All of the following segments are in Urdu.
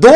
2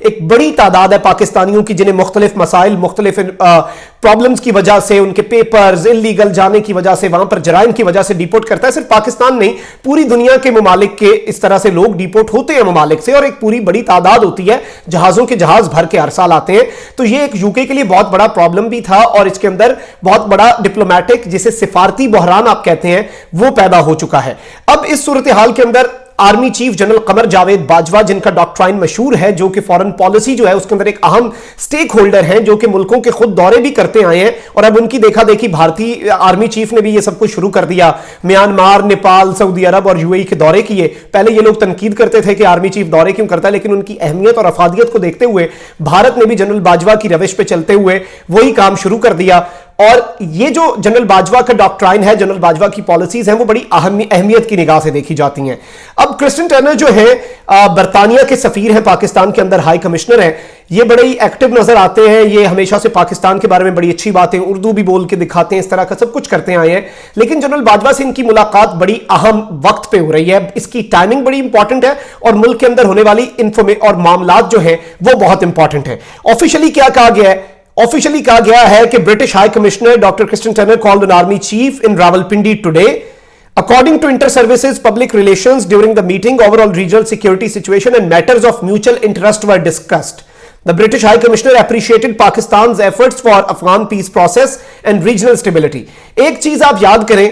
ایک بڑی تعداد ہے پاکستانیوں کی جنہیں مختلف مسائل، مختلف پرابلمز کی وجہ سے، ان کے پیپرز انلیگل جانے کی وجہ سے، وہاں پر جرائم کی وجہ سے ڈیپورٹ کرتا ہے. صرف پاکستان نہیں، پوری دنیا کے ممالک کے اس طرح سے لوگ ڈیپورٹ ہوتے ہیں ممالک سے، اور ایک پوری بڑی تعداد ہوتی ہے، جہازوں کے جہاز بھر کے ہر سال آتے ہیں. تو یہ ایک یوکے کے لیے بہت بڑا پرابلم بھی تھا، اور اس کے اندر بہت بڑا ڈپلومیٹک، جسے سفارتی بحران آپ کہتے ہیں، وہ پیدا ہو چکا ہے. اب اس صورتحال کے اندر army chief general Qamar Javed Bajwa, جن کا ڈاکٹرائن مشہور ہے، جو کہ فورن پالیسی جو ہے اس کے اندر ایک اہم سٹیک ہولڈر ہیں، جو کہ ملکوں کے خود دورے بھی کرتے آئے ہیں، اور اب ان کی دیکھا دیکھی بھارتی آرمی چیف نے بھی یہ سب کچھ شروع کر دیا. میانمار، نیپال، سعودی عرب اور یو اے ای کے دورے کیے. پہلے یہ لوگ تنقید کرتے تھے کہ آرمی چیف دورے کیوں کرتا ہے، لیکن ان کی اہمیت اور افادیت کو دیکھتے ہوئے بھارت نے بھی جنرل باجوہ کی روش پہ چلتے ہوئے وہی کام شروع کر دیا. اور یہ جو جنرل باجوہ کا ڈاکٹرائن ہے، جنرل باجوہ کی پالیسیز ہیں، وہ بڑی اہمیت کی نگاہ سے دیکھی جاتی ہیں. اب کرسٹن ٹرنر جو ہیں برطانیہ کے سفیر ہیں پاکستان کے اندر، ہائی کمشنر ہیں، یہ بڑے ہی ایکٹیو نظر آتے ہیں. یہ ہمیشہ سے پاکستان کے بارے میں بڑی اچھی باتیں، اردو بھی بول کے دکھاتے ہیں، اس طرح کا سب کچھ کرتے آئے ہیں. لیکن جنرل باجوہ سے ان کی ملاقات بڑی اہم وقت پہ ہو رہی ہے. اس کی ٹائمنگ بڑی امپورٹنٹ ہے، اور ملک کے اندر ہونے والی اور معاملات جو ہیں وہ بہت امپورٹنٹ ہیں. آفیشلی کیا کہا گیا ہے؟ آفیشلی کہا گیا ہے کہ British high commissioner doctor Christian Turner called an army chief in Rawalpindi today. According to Inter-Services Public Relations, during the meeting, overall regional security situation and matters of mutual interest were discussed. The British High Commissioner appreciated Pakistan's efforts for Afghan peace process and regional stability. ایک چیز آپ یاد کریں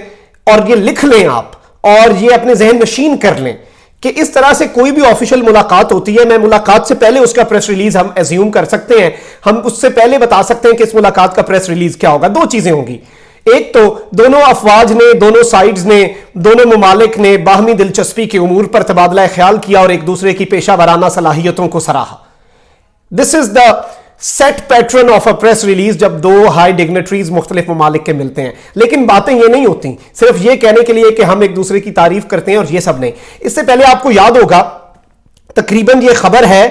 اور یہ لکھ لیں آپ، اور یہ اپنے ذہن نشین کر لیں کہ اس طرح سے کوئی بھی آفیشل ملاقات ہوتی ہے، میں ملاقات سے پہلے اس کا پریس ریلیز ہم ایزیوم کر سکتے ہیں، ہم اس سے پہلے بتا سکتے ہیں کہ اس ملاقات کا پریس ریلیز کیا ہوگا. دو چیزیں ہوں گی. ایک تو دونوں افواج نے، دونوں سائیڈز نے، دونوں ممالک نے باہمی دلچسپی کے امور پر تبادلہ خیال کیا اور ایک دوسرے کی پیشہ ورانہ صلاحیتوں کو سراہا. This is the set pattern of a press release جب دو ہائی ڈگنیٹریز مختلف ممالک کے ملتے ہیں. لیکن باتیں یہ نہیں ہوتی صرف یہ کہنے کے لیے کہ ہم ایک دوسرے کی تعریف کرتے ہیں اور یہ سب نہیں. اس سے پہلے آپ کو یاد ہوگا تقریباً یہ خبر ہے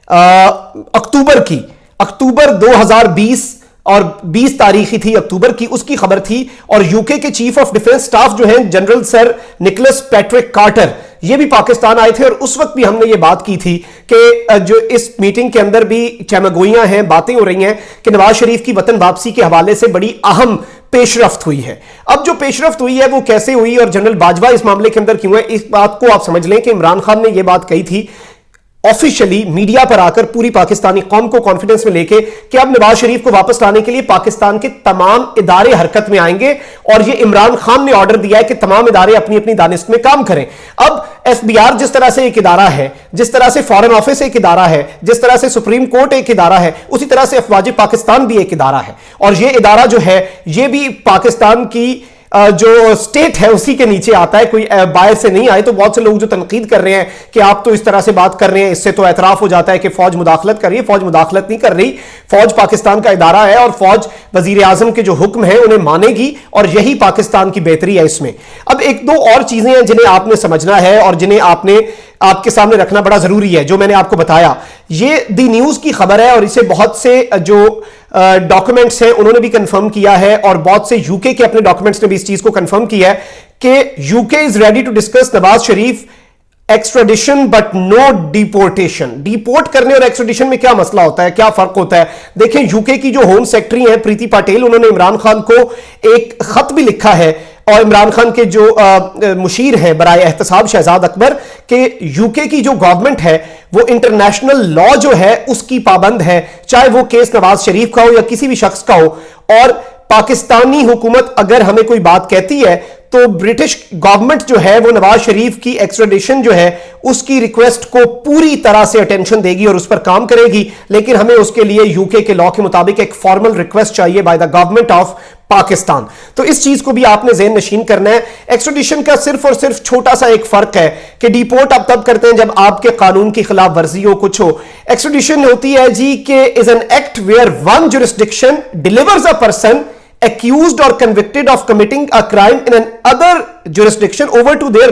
اکتوبر کی، اکتوبر 2020 اور 20 تاریخی تھی اکتوبر کی، اس کی خبر تھی. اور یوکے کے چیف آف ڈیفنس سٹاف جو ہیں general sir Nicholas Patrick Carter, یہ بھی پاکستان آئے تھے. اور اس وقت بھی ہم نے یہ بات کی تھی کہ جو اس میٹنگ کے اندر بھی چمگوئیاں ہیں، باتیں ہو رہی ہیں کہ نواز شریف کی وطن واپسی کے حوالے سے بڑی اہم پیش رفت ہوئی ہے. اب جو پیش رفت ہوئی ہے وہ کیسے ہوئی اور جنرل باجوہ اس معاملے کے اندر کیوں ہے، اس بات کو آپ سمجھ لیں کہ عمران خان نے یہ بات کہی تھی آفیشلی میڈیا پر آ کر پوری پاکستانی قوم کو کانفیڈنس میں لے کے کہ اب نواز شریف کو واپس لانے کے لیے پاکستان کے تمام ادارے حرکت میں آئیں گے. اور یہ عمران خان نے آرڈر دیا ہے کہ تمام ادارے اپنی اپنی دانست میں کام کریں. اب ایف بی آر جس طرح سے ایک ادارہ ہے، جس طرح سے فارن آفس ایک ادارہ ہے، جس طرح سے سپریم کورٹ ایک ادارہ ہے، اسی طرح سے افواج پاکستان بھی ایک ادارہ ہے. اور یہ ادارہ جو ہے یہ بھی پاکستان کی جو سٹیٹ ہے اسی کے نیچے آتا ہے، کوئی باہر سے نہیں آئے. تو بہت سے لوگ جو تنقید کر رہے ہیں کہ آپ تو اس طرح سے بات کر رہے ہیں، اس سے تو اعتراف ہو جاتا ہے کہ فوج مداخلت کر رہی ہے. فوج مداخلت نہیں کر رہی، فوج پاکستان کا ادارہ ہے، اور فوج وزیر اعظم کے جو حکم ہیں انہیں مانے گی، اور یہی پاکستان کی بہتری ہے اس میں. اب ایک دو اور چیزیں ہیں جنہیں آپ نے سمجھنا ہے اور جنہیں آپ کے سامنے رکھنا بڑا ضروری ہے. جو میں نے آپ کو بتایا یہ دی نیوز کی خبر ہے، اور اسے بہت سے جو ڈاکومنٹس ہیں انہوں نے بھی کنفرم کیا ہے، اور بہت سے یوکے کے اپنے ڈاکومنٹس نے بھی اس چیز کو کنفرم کیا ہے کہ UK is ready to discuss Nawaz Sharif extradition but no deportation. Deport کرنے اور ایکسٹریڈیشن میں کیا مسئلہ ہوتا ہے، کیا فرق ہوتا ہے؟ دیکھیں یوکے کی جو ہوم سیکرٹری ہیں پریتی پاٹیل، انہوں نے عمران خان کو ایک خط بھی لکھا ہے، اور عمران خان کے جو مشیر ہیں برائے احتساب شہزاد اکبر، کہ یوکے کی جو گورنمنٹ ہے وہ انٹرنیشنل لا جو ہے اس کی پابند ہے، چاہے وہ کیس نواز شریف کا ہو یا کسی بھی شخص کا ہو. اور پاکستانی حکومت اگر ہمیں کوئی بات کہتی ہے تو برٹش گورنمنٹ جو ہے وہ نواز شریف کی ایکسٹریڈیشن جو ہے اس کی ریکویسٹ کو پوری طرح سے اٹینشن دے گی اور اس پر کام کرے گی. لیکن ہمیں اس کے لیے یوکے کے لا کے مطابق ایک فارمل ریکویسٹ چاہیے by the government of Pakistan. تو اس چیز کو بھی آپ نے ذہن نشین کرنا ہے. ایکسٹریڈیشن کا صرف اور صرف چھوٹا سا ایک فرق ہے کہ ڈیپورٹ آپ تب کرتے ہیں جب آپ کے قانون کی خلاف ورزی ہو، کچھ ہو. ایکسٹریڈیشن ہوتی ہے جی کہ is an act where one jurisdiction delivers a person accused or convicted of committing a crime in another jurisdiction over to their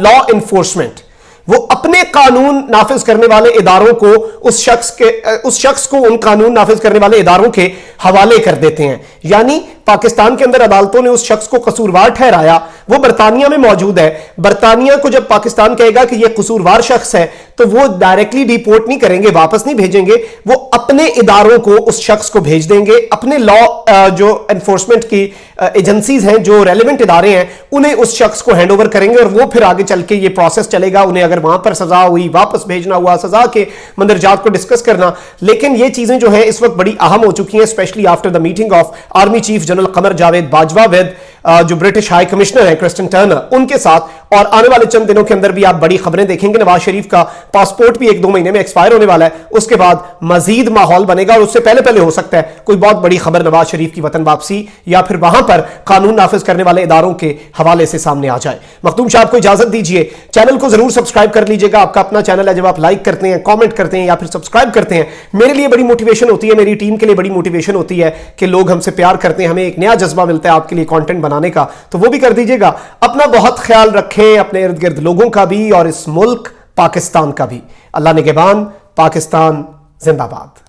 law enforcement. وہ اپنے قانون نافذ کرنے والے اداروں کو اس شخص کو ان قانون نافذ کرنے والے اداروں کے حوالے کر دیتے ہیں. یعنی پاکستان کے اندر عدالتوں نے اس شخص کو قصوروار ٹھہرایا, وہ برطانیہ میں موجود ہے. برطانیہ کو جب پاکستان کہے گا کہ یہ قصوروار شخص ہے تو وہ ڈائریکٹلی ڈیپورٹ نہیں کریں گے, واپس نہیں بھیجیں گے, وہ اپنے اداروں کو اس شخص کو بھیج دیں گے. اپنے لا جو انفورسمنٹ کی ایجنسیز ہیں, جو ریلیونٹ ادارے ہیں, انہیں اس شخص کو ہینڈ اوور کریں گے اور وہ پھر آگے چل کے یہ پروسیس چلے گا. انہیں اگر وہاں پر سزا ہوئی, واپس بھیجنا ہوا, سزا کے مندرجات کو ڈسکس کرنا. لیکن یہ چیزیں جو ہیں اس وقت بڑی اہم ہو چکی ہیں, specially after the meeting of army chief general Qamar Javed Bajwa with جو برٹش ہائی کمشنر ہیں کرسٹن ٹرنر, ان کے ساتھ. اور آنے والے چند دنوں کے اندر بھی آپ بڑی خبریں دیکھیں گے. نواز شریف کا پاسپورٹ بھی 1-2 مہینے میں ایکسپائر ہونے والا ہے, اس کے بعد مزید ماحول بنے گا, اور اس سے پہلے ہو سکتا ہے کوئی بہت بڑی خبر نواز شریف کی وطن واپسی یا پھر وہاں پر قانون نافذ کرنے والے اداروں کے حوالے سے سامنے آ جائے. مخدوم صاحب کو اجازت دیجیے, چینل کو ضرور سبسکرائب کر لیجیے گا. آپ کا اپنا چینل ہے, جب آپ لائک کرتے ہیں, کامنٹ کرتے ہیں یا پھر سبسکرائب کرتے ہیں, میرے لیے بڑی موٹیویشن ہوتی ہے, میری ٹیم کے لیے بڑی موٹیویشن ہوتی ہے کہ لوگ ہم سے پیار کرتے ہیں, ہمیں ایک نیا جذبہ ملتا ہے آپ کے لیے کانٹینٹ بنانے کا. تو وہ بھی کر دیجیے گا. اپنا بہت خیال رکھیں, اپنے ارد گرد لوگوں کا بھی اور اس ملک پاکستان کا بھی. اللہ نگہبان. پاکستان زندہ باد.